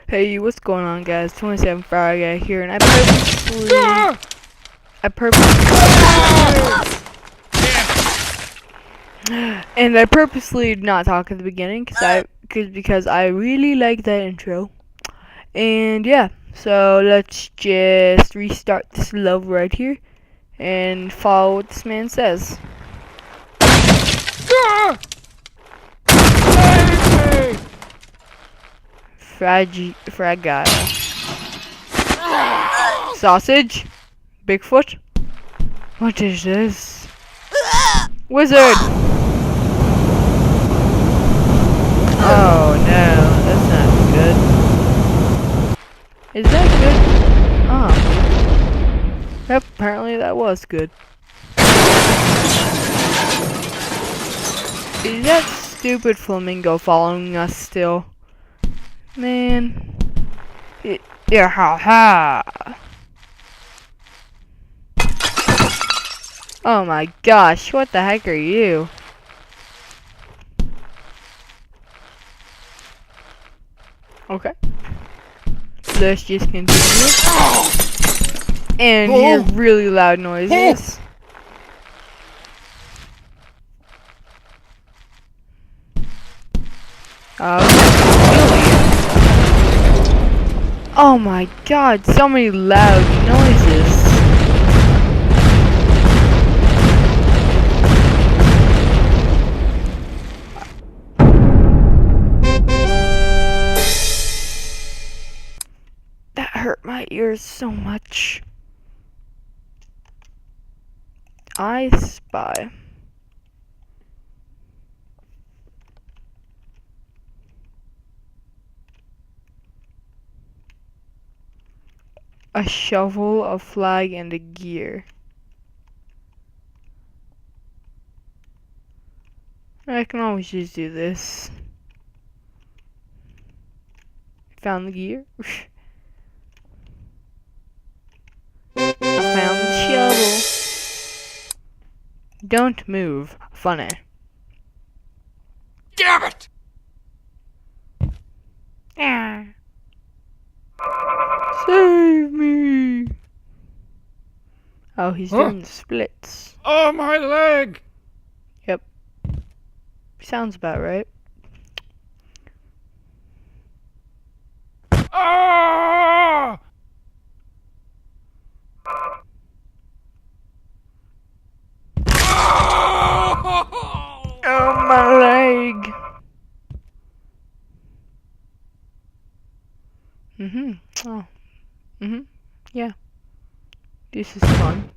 Hey, what's going on, guys? 27 Friday here, and I purposely did not talk at the beginning because I really like that intro. And yeah, so let's just restart this level right here and follow what this man says. Fragile. Sausage? Bigfoot? What is this? Wizard! Oh no, that's not good. Is that good? Oh. Yep, apparently that was good. Is that stupid flamingo following us still? Man. Yeah, ha ha. Oh my gosh, what the heck are you? Okay. Let's just continue. And hear really loud noises. Oh my god, so many loud noises. That hurt my ears so much. I spy. A shovel, a flag, and a gear. I can always just do this. Found the gear. I found the shovel. Don't move. Funny. Damn it! Ah. Save me! Oh, he's doing the splits. Oh, my leg! Yep. Sounds about right. Ah! Oh, my leg! Oh. Yeah. This is fun.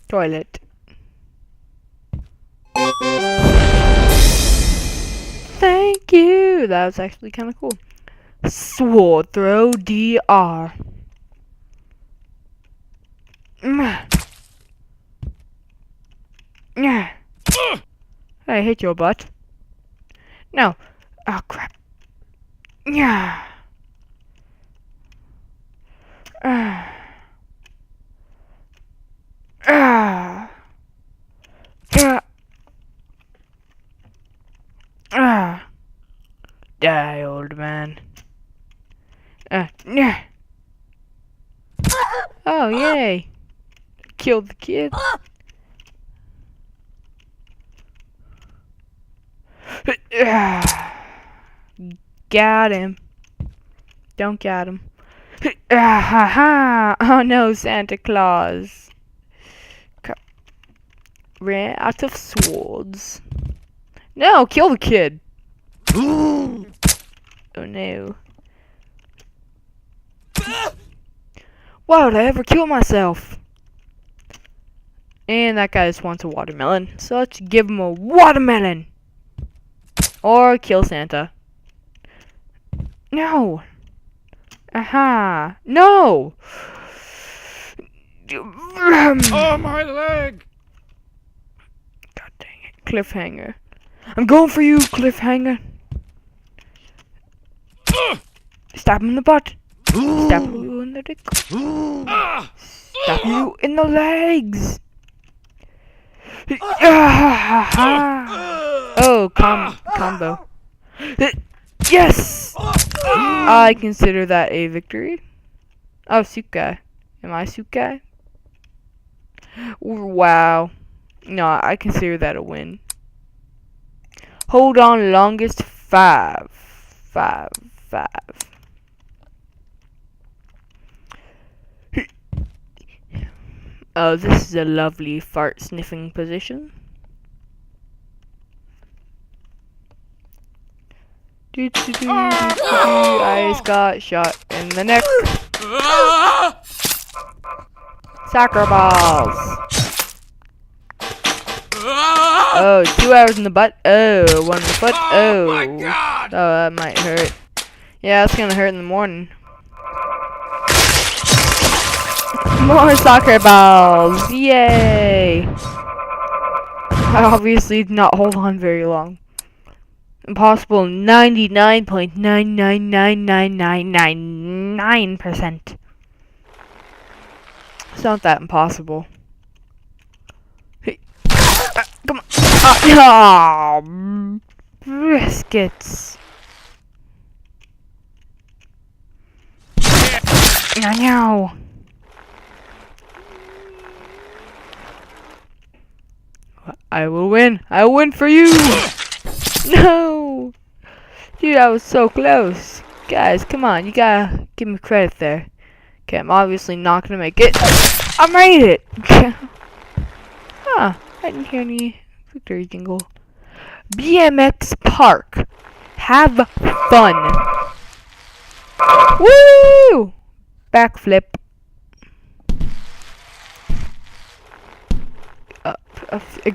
Toilet. Thank you! That was actually kind of cool. Sword throw DR. I hit your butt. No. Oh crap. Yeah. Die, old man. Oh, yay. Killed the kid. Got him. Don't get him. Oh no, Santa Claus. Ran out of swords. No, kill the kid. Oh no. Why would I ever kill myself? And that guy just wants a watermelon. So let's give him a watermelon. Or kill Santa. No. Aha. No. Oh, my leg! God dang it. Cliffhanger. I'm going for you, cliffhanger. Stab him in the butt. Stab you in the dick. Stab you in the legs. Oh, combo. Yes! I consider that a victory. Oh, suit guy. Am I suit guy? Wow. No, I consider that a win. Hold on longest 5. 5. 5. Oh, this is a lovely fart sniffing position. I just got shot in the neck. Soccer balls. Oh, 2 hours in the butt. Oh, 1 in the foot. Oh. My God. Oh, that might hurt. Yeah, it's gonna hurt in the morning. More soccer balls. Yay. I obviously did not hold on very long. Impossible 99.9999999%. It's not that impossible. Hey. Come on. Oh, biscuits. No. I will win. I will win for you. No. Dude, I was so close. Guys, come on. You gotta give me credit there. Okay, I'm obviously not gonna make it. I made it. Huh. I didn't hear any victory jingle. BMX Park. Have fun. Woo! Backflip.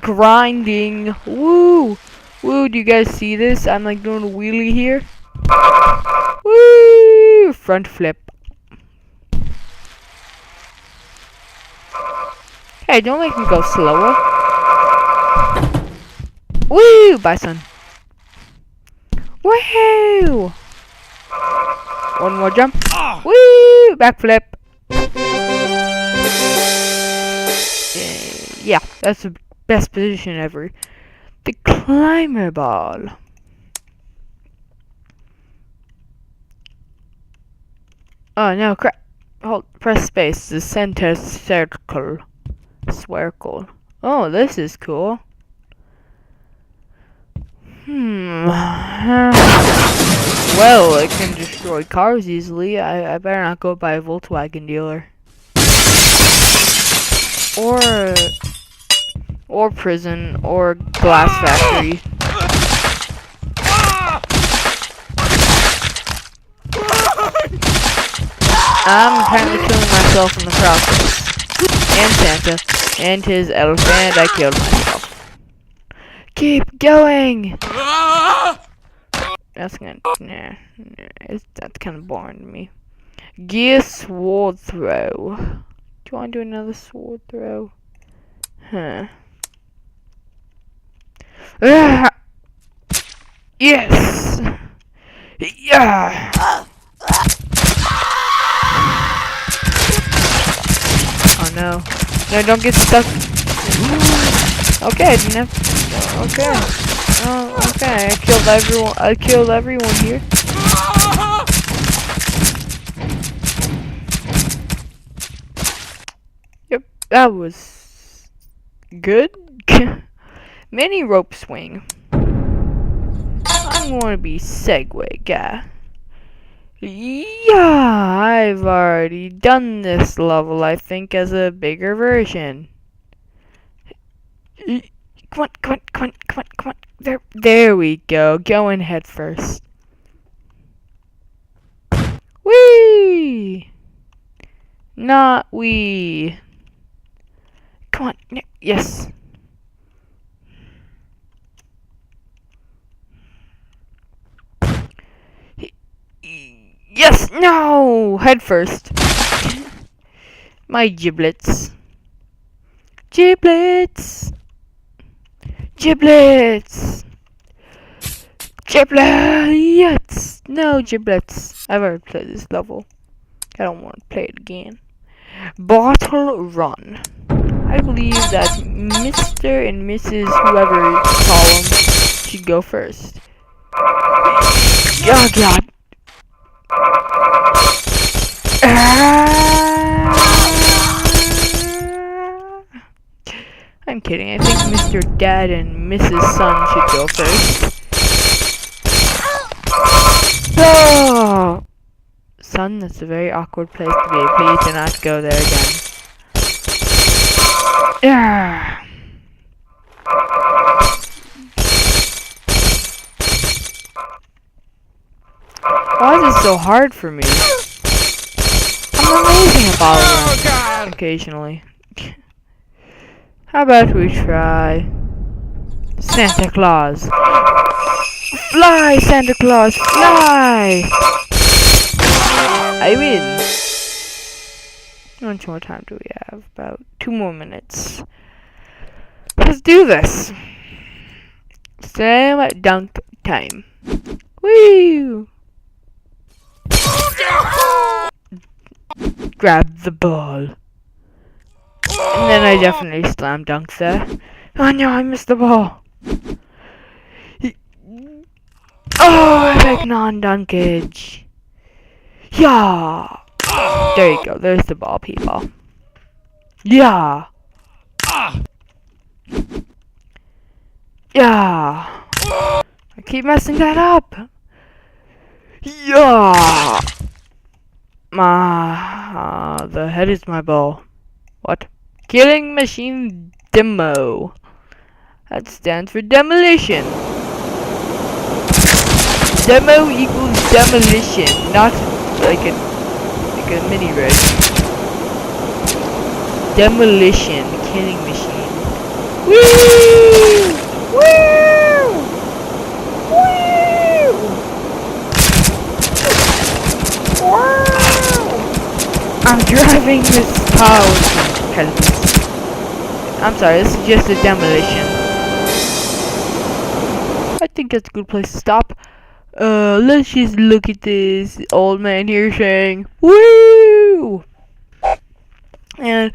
Grinding. Woo! Woo, do you guys see this? I'm like doing a wheelie here. Woo! Front flip. Hey, don't make me go slower. Woo! Bye, son. Woohoo! One more jump. Woo! Backflip. Yeah, that's the best position ever. The climber ball. Oh no, crap. Hold, press space. The center circle. Swircle. Oh, this is cool. Well, it can destroy cars easily. I better not go by a Volkswagen dealer. Or prison, or glass factory. I'm apparently killing myself in the process. And Santa, and his elephant, and I killed myself. Keep going! That's kind of boring to me. Gear sword throw. Do you want to do another sword throw? Huh. Yes! Yeah! Oh no. No, don't get stuck. Okay, I didn't have. Okay. Oh, okay. I killed everyone. I killed everyone here. Yep, that was good. Mini rope swing. I'm going to be Segway guy. Yeah, I've already done this level, I think, as a bigger version. Come on, come on, come on, come on, come on. There we go. Going head first. Whee! Not wee. Come on. Yes. Yes! No! Head first. My giblets. Giblets! Giblets! Giblets! No giblets. I've already played this level. I don't want to play it again. Bottle run. I believe that Mr. and Mrs. whoever you call them should go first. Oh god. I'm kidding. I think Mr. Dad and Mrs. Son should go first. Oh! Son, that's a very awkward place to be. Please do not go there again. Yeah. Why is it so hard for me? I'm amazing at following occasionally. How about we try Santa Claus? Fly, Santa Claus, fly! I win. How much more time do we have? About 2 more minutes. Let's do this. Slam dunk time. Woo! Grab the ball. And then I definitely slam dunk there. Oh no, I missed the ball. Oh, epic non-dunkage. Yeah. There you go. There's the ball, people. Yeah. Yeah. I keep messing that up. Yeah. The head is my ball. What? Killing machine demo. That stands for demolition. Demo equals demolition, not like a mini rig. Demolition, killing machine. Woo! Woo! Woo! Wow! I'm driving this car with my I'm sorry, this is just a demolition. I think that's a good place to stop. Let's just look at this old man here saying, woo! And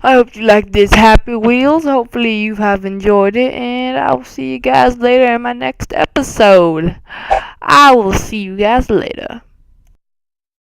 I hope you like this Happy Wheels. Hopefully you have enjoyed it, and I will see you guys later in my next episode. I will see you guys later.